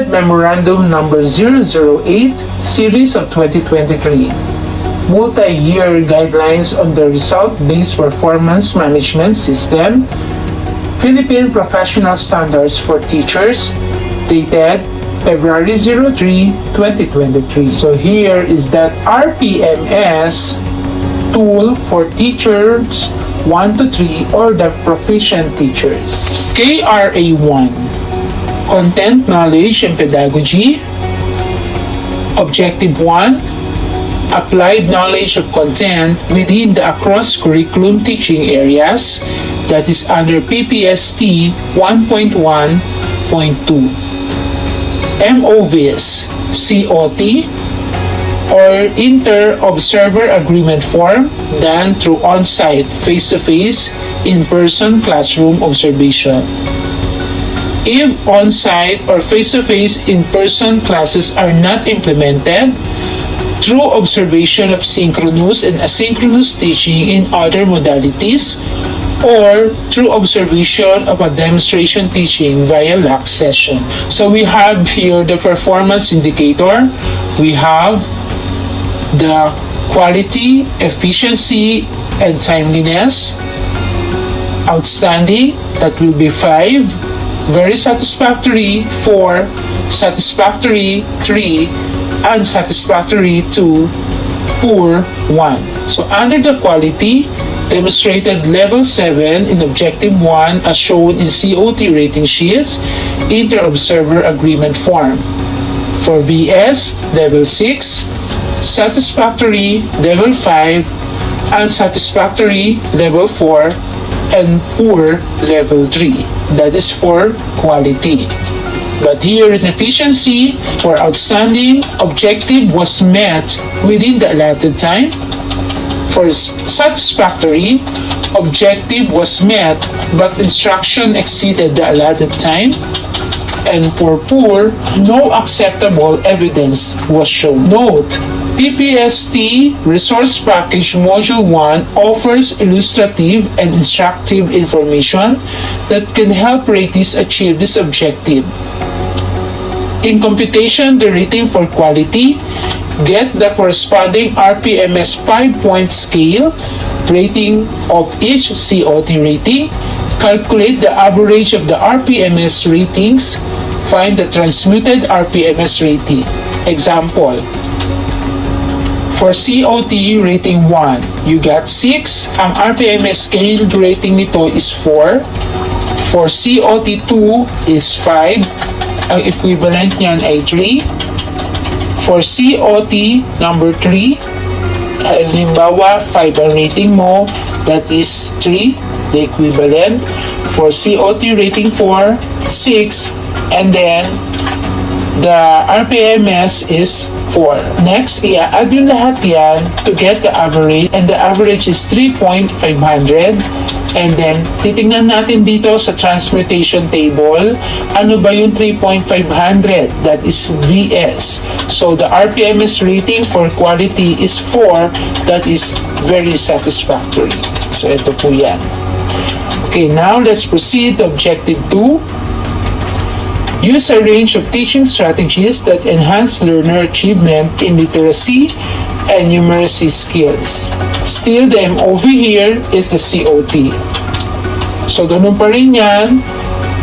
Amended Memorandum Number 008, Series of 2023. Multi-year Guidelines on the Result-Based Performance Management System, Philippine Professional Standards for Teachers, dated February 03, 2023. So here is that RPMS tool for teachers 1 to 3 or the proficient teachers. KRA1, Content, Knowledge, and Pedagogy. Objective 1, Applied knowledge of content within the across-curriculum teaching areas, that is under PPST 1.1.2. MOVs, COT, or Inter-Observer Agreement Form done through on-site, face-to-face, in-person classroom observation. If on-site or face-to-face, in-person classes are not implemented, through observation of synchronous and asynchronous teaching in other modalities, or through observation of a demonstration teaching via LAC session. So we have here the performance indicator. We have the quality, efficiency, and timeliness. Outstanding, that will be 5. Very satisfactory, 4. Satisfactory, 3. And satisfactory, 2. Poor, 1. So under the quality, demonstrated level 7 in objective 1 as shown in COT rating sheets, inter-observer agreement form. For VS, level 6, satisfactory, level 5, unsatisfactory, level 4, and poor, level 3. That is for quality. But here in efficiency, for outstanding, objective was met within the allotted time. For satisfactory, objective was met but instruction exceeded the allotted time. And for poor, no acceptable evidence was shown. Note, PPST Resource Package Module 1 offers illustrative and instructive information that can help ratees achieve this objective. In computation, the rating for quality, get the corresponding RPMS 5-point scale rating of each COT rating, calculate the average of the RPMS ratings, find the transmuted RPMS rating. Example, for COT rating 1, you got 6. Ang RPMS scale rating nito is 4. For COT 2 is 5. Ang equivalent niyan ay 3. For COT number 3, halimbawa 5 ang rating mo, that is 3, the equivalent. For COT rating 4, 6, and then the RPMS is 4. Next, i-add yung lahat yan to get the average, and the average is 3.500. And then, titingnan natin dito sa transmutation table, ano ba yung 3.500? That is VS. So, the RPMS rating for quality is 4. That is very satisfactory. So, ito po yan. Okay, now let's proceed to objective 2. Use a range of teaching strategies that enhance learner achievement in literacy and numeracy skills. Still, the MOV here is the COT. So, ganun pa rin yan,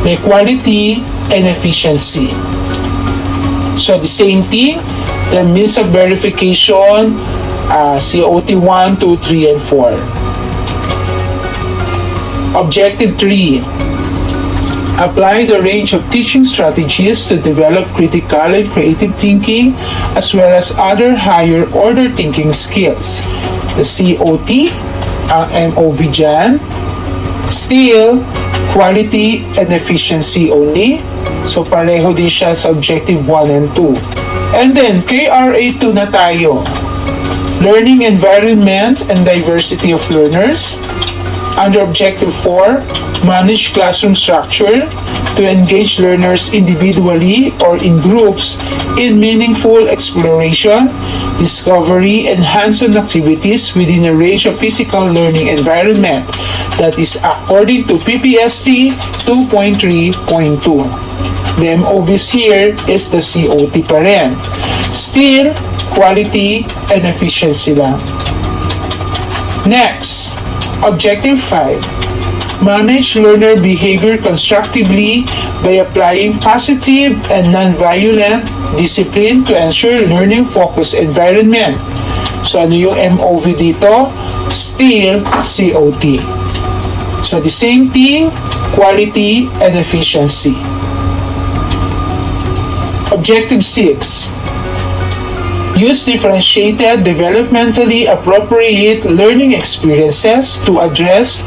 may quality and efficiency. So, the same thing, the means of verification, COT 1, 2, 3, and 4. Objective 3. Apply the range of teaching strategies to develop critical and creative thinking as well as other higher order thinking skills. The COT, ang MOV dyan, still, quality and efficiency only. So, pareho din siya sa objective 1 and 2. And then, KRA2 na tayo. Learning environment and diversity of learners. Under objective 4, manage classroom structure to engage learners individually or in groups in meaningful exploration, discovery, and hands-on activities within a range of physical learning environment that is according to PPST 2.3.2. The MOVs here is the COT pa rin. Still, quality and efficiency lang. Next, Objective 5. Manage learner behavior constructively by applying positive and non-violent discipline to ensure learning-focused environment. So, ano yung MOV dito? Still, COT. So, the same thing, quality and efficiency. Objective 6. Use differentiated, developmentally appropriate learning experiences to address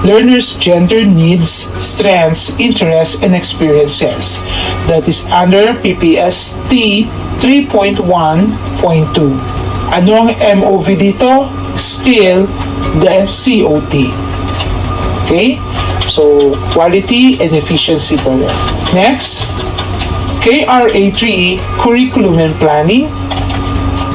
learners' gender needs, strengths, interests, and experiences. That is under PPST 3.1.2. Ano ang MOV dito? Still, the COT. Okay? So, quality and efficiency po yan. Next, KRA3, Curriculum and Planning.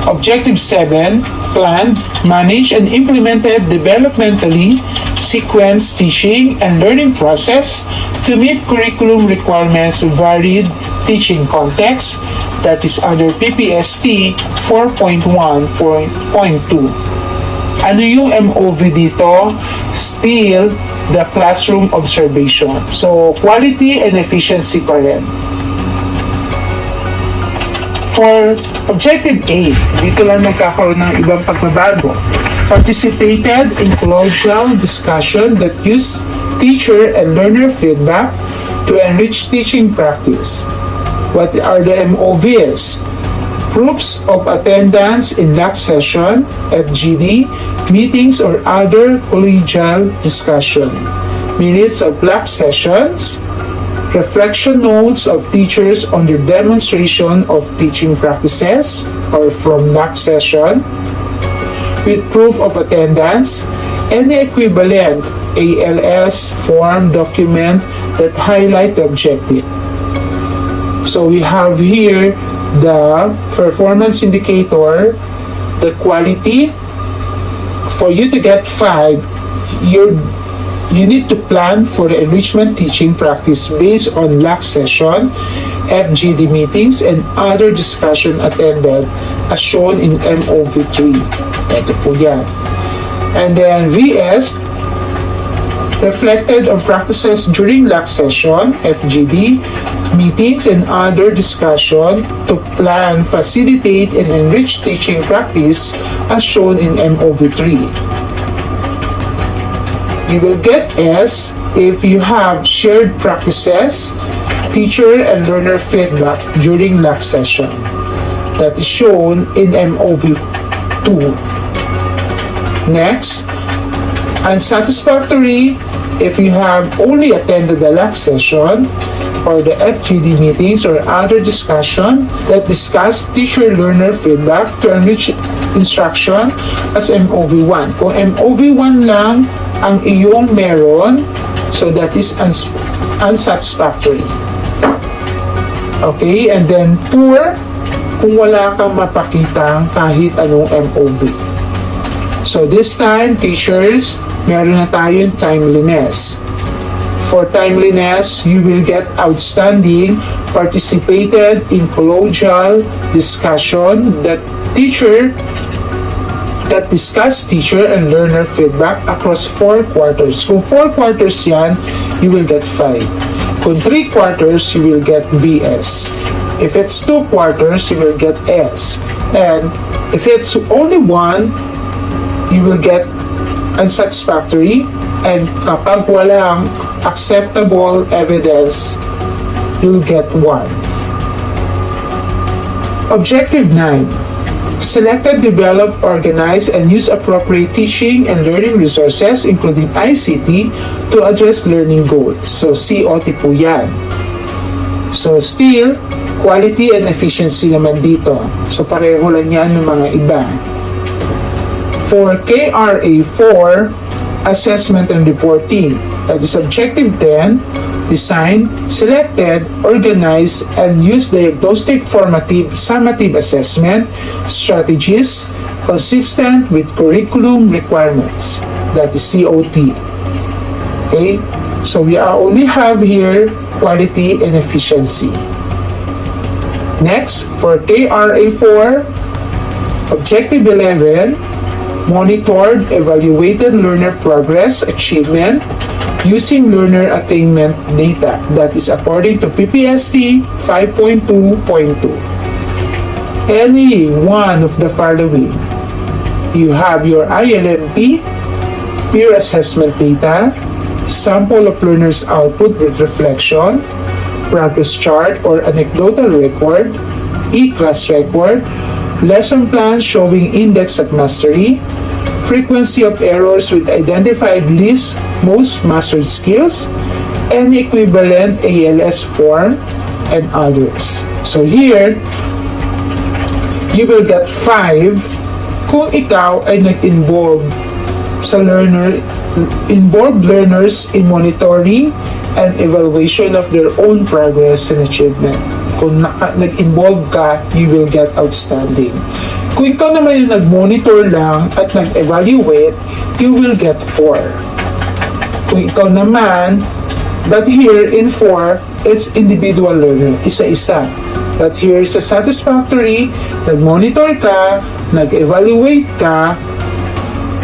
Objective 7, planned, managed, and implemented developmentally sequenced teaching and learning process to meet curriculum requirements varied teaching context. That is under PPST 4.1.2. Ano yung MOV dito? Still, the classroom observation. So, quality and efficiency pa rin. For Objective 8, dito lang nagkakaroon ng ibang pagbabago. Participated in colloquial discussion that use teacher and learner feedback to enrich teaching practice. What are the MOVs? Proofs of attendance in LAC session, FGD, meetings or other collegial discussion. Minutes of LAC sessions, reflection notes of teachers on their demonstration of teaching practices or from LAC session, with proof of attendance, any equivalent ALS form document that highlight the objective. So we have here the performance indicator, the quality. For you to get 5, you need to plan for the enrichment teaching practice based on LAC session, FGD meetings, and other discussion attended as shown in MOV3. Ito po yan. And then VS, reflected on practices during LAC session, FGD, meetings, and other discussion to plan, facilitate, and enrich teaching practice as shown in MOV3. You will get S if you have shared practices, teacher and learner feedback during LAC session. That is shown in MOV2. Next, unsatisfactory if you have only attended the LAC session or the FGD meetings or other discussion that discuss teacher-learner feedback to enrich instruction as MOV1. Kung MOV1 lang ang iyong meron, so that is unsatisfactory. Okay, and then poor, kung wala kang mapakitang kahit anong MOV. So this time, teachers, meron na tayong timeliness. For timeliness, you will get outstanding, participated in colloquial discussion that discuss teacher and learner feedback across 4 quarters. Kung 4 quarters yan, you will get 5. Kung 3 quarters, you will get VS. If it's 2 quarters, you will get S. And if it's only 1, you will get unsatisfactory. And kapag walang acceptable evidence, you'll get 1. Objective 9. Selected, develop, organize, and use appropriate teaching and learning resources, including ICT, to address learning goals. So, COT po yan. So, still, quality and efficiency naman dito. So, pareho lang yan ng mga iba. For KRA4, assessment and reporting. That is Objective 10, design, selected, organize, and use diagnostic formative summative assessment strategies consistent with curriculum requirements. That is COT. Okay, so we only have here quality and efficiency. Next, for KRA4, Objective 11, monitored, evaluated learner progress achievement using learner attainment data. That is according to PPST 5.2.2. Any one of the following. You have your ILMT, peer assessment data, sample of learners' output with reflection, progress chart or anecdotal record, e-class record, lesson plans showing index of mastery, frequency of errors with identified least most mastered skills, and equivalent ALS form, and others. So here, you will get 5 kung ikaw ay nag-involve sa involved learners in monitoring and evaluation of their own progress and achievement. Kung nag-involve ka, you will get outstanding. Kung ikaw naman yung nag-monitor lang at nag-evaluate, you will get 4. Kung ikaw naman, but here in 4, it's individual learner, isa-isa. But here sa satisfactory, nag-monitor ka, nag-evaluate ka,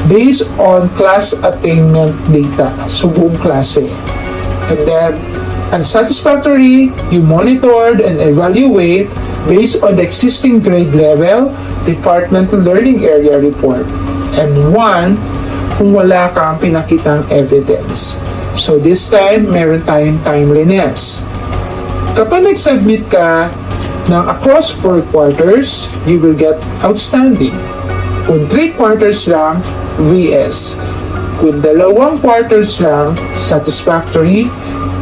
based on class attainment data. So, buong klase. And then, unsatisfactory, you monitored and evaluate based on the existing grade level, departmental learning area report. And 1, kung wala kang pinakitang evidence. So, this time, meron tayong timeliness. Kapag nag-submit ka ng across 4 quarters, you will get outstanding. Kung 3 quarters lang, VS. Kung 2 quarters lang, satisfactory.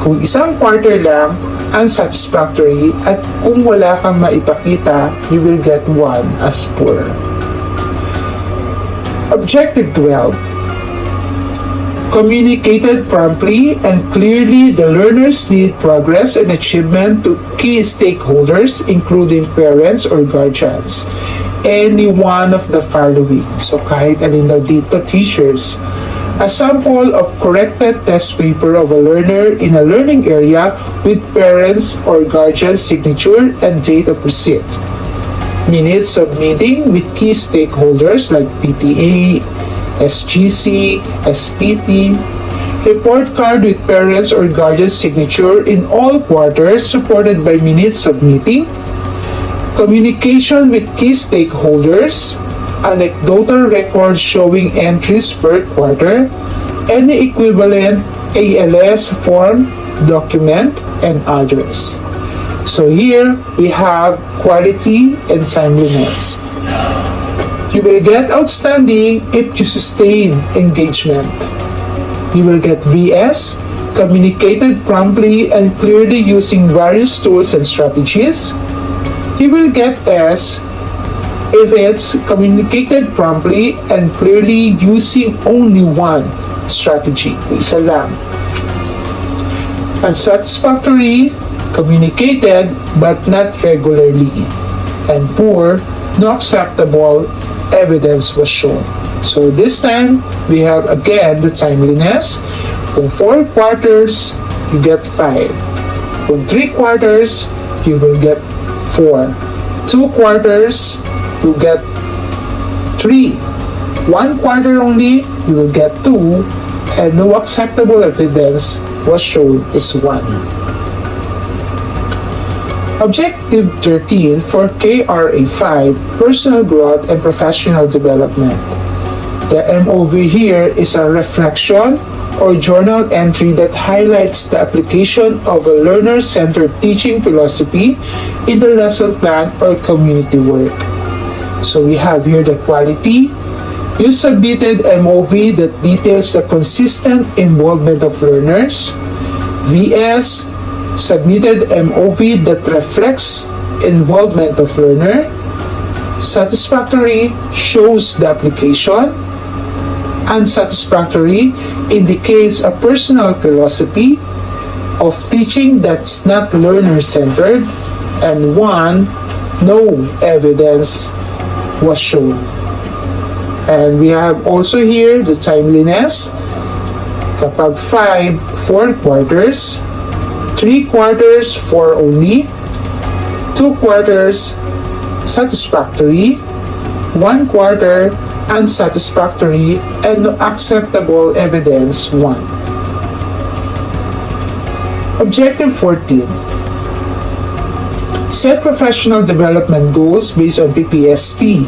Kung 1 quarter lang, unsatisfactory. At kung wala kang maipakita, you will get 1 as poor. Objective 12. Communicated promptly and clearly the learner's need, progress, and achievement to key stakeholders, including parents or guardians. Any one of the following. So kahit alin daw dito, teachers. A sample of corrected test paper of a learner in a learning area with parents or guardian signature and date of receipt. Minutes of meeting with key stakeholders like PTA, SGC, SPT, report card with parents or guardian signature in all quarters supported by minutes of meeting, communication with key stakeholders, anecdotal records showing entries per quarter, any equivalent ALS form, document, and address. So here we have quality and timeliness. You will get outstanding if you sustain engagement. You will get VS, communicated promptly and clearly using various tools and strategies. You will get S if it's communicated promptly and clearly using only one strategy. Isa lang. Unsatisfactory, communicated but not regularly. And poor, no acceptable evidence was shown. So this time, we have again the timeliness. Kung 4 quarters, you get 5. Kung 3 quarters, you will get 4. 2 quarters, you get 3. 1 quarter only, you will get 2. And no acceptable evidence was shown is 1. Objective 13 for KRA5, Personal Growth and Professional Development. The MOV here is a reflection or journal entry that highlights the application of a learner-centered teaching philosophy in the lesson plan or community work. So we have here the quality. You submitted MOV that details the consistent involvement of learners. VS submitted MOV that reflects involvement of learner. Satisfactory shows the application. Unsatisfactory indicates a personal philosophy of teaching that's not learner-centered. And 1, no evidence was shown. And we have also here the timeliness. Kapag 5, 4 quarters, 3/4, 4 only. 2/4, satisfactory. 1/4, unsatisfactory, and no acceptable evidence, 1. Objective 14. Set professional development goals based on PPST.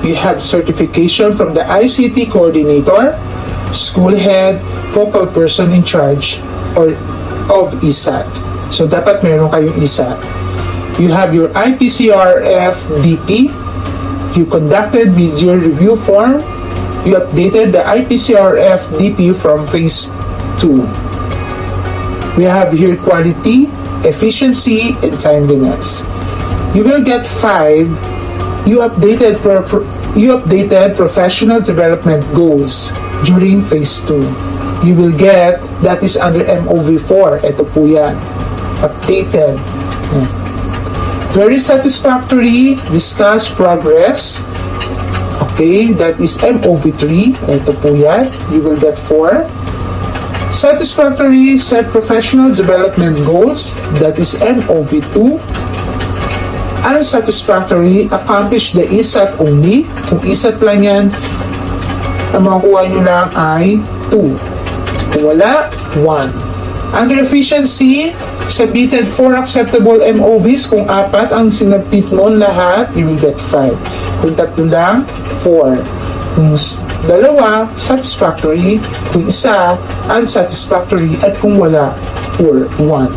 We have certification from the ICT coordinator, school head, focal person in charge, or of ISAT. So, dapat meron kayong ISAT. You have your IPCRF DP. You conducted your review form. You updated the IPCRF DP from phase 2. We have here quality, efficiency, and timeliness. You will get 5. You updated professional development goals during phase 2. You will get, that is under MOV4. Ito po yan. Updated. Very satisfactory, discuss progress. Okay, that is MOV3. Ito po yan. You will get 4. Satisfactory, set professional development goals. That is MOV2. Unsatisfactory, accomplish the ISAT only. Kung ISAT lang yan, ang makukuha nyo lang ay 2. Kung wala, 1. Under efficiency, submitted 4 acceptable MOVs. Kung 4 ang sinabit mo lahat, you will get 5. Kung 3 lang, 4. Kung 2, satisfactory. Kung 1, unsatisfactory. At kung wala, 1.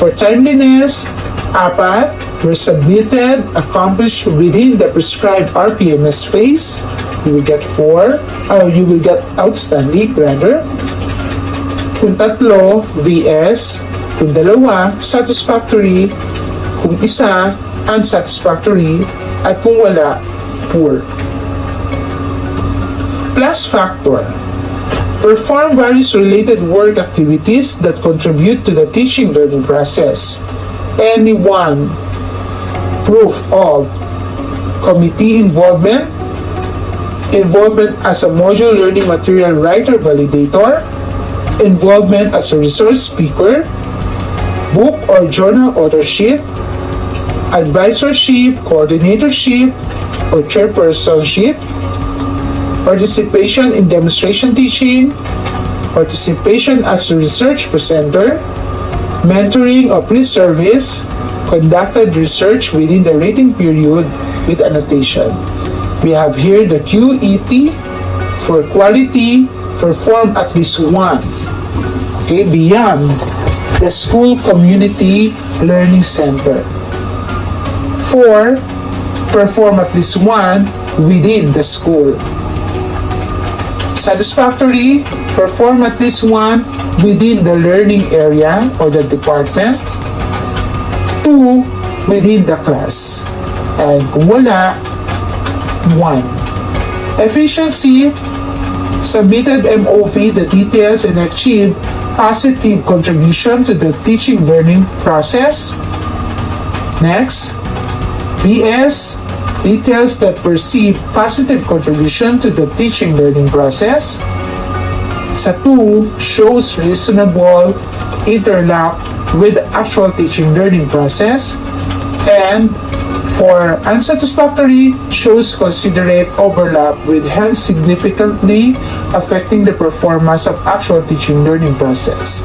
For timeliness, 4 were submitted, accomplished within the prescribed RPMS phase. You will get 4. You will get outstanding, rather. Kung 3, VS. Kung 2, satisfactory. Kung 1, unsatisfactory. At kung wala, poor. Plus factor. Perform various related work activities that contribute to the teaching learning process. Any one. Proof of committee involvement. Involvement as a module learning material writer validator. Involvement as a resource speaker. Book or journal authorship. Advisorship, coordinatorship, or chairpersonship. Participation in demonstration teaching. Participation as a research presenter. Mentoring or pre-service. Conducted research within the rating period with annotation. We have here the QET for quality, perform at least 1. Okay, beyond the school community learning center. 4, perform at least 1 within the school. Satisfactory, perform at least 1 within the learning area or the department. 2, within the class. And kung wala, 1. Efficiency, submitted MOV the details and achieved positive contribution to the teaching learning process. Next, VS, details that perceive positive contribution to the teaching learning process. Sa 2, shows reasonable interlock with the actual teaching learning process. And for unsatisfactory, shows considerate overlap with hence significantly affecting the performance of actual teaching learning process.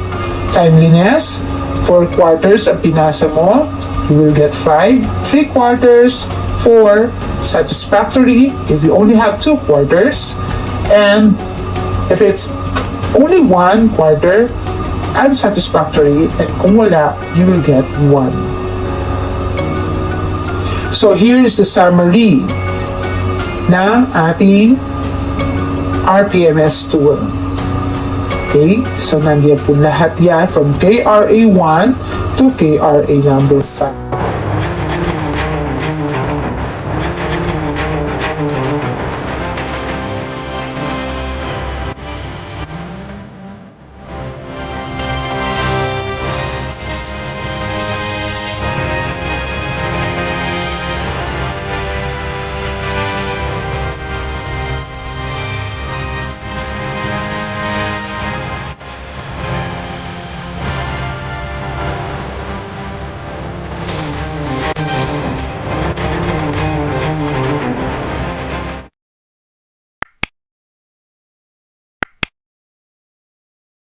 Timeliness, 4 quarters ang pinasa mo, you will get 5. 3 quarters, 4, satisfactory if you only have 2 quarters, and if it's only 1 quarter, unsatisfactory, and kung wala, you will get 1. So here is the summary ng ating RPMS tool. Okay, so nandiyan po lahat yan from KRA 1 to KRA number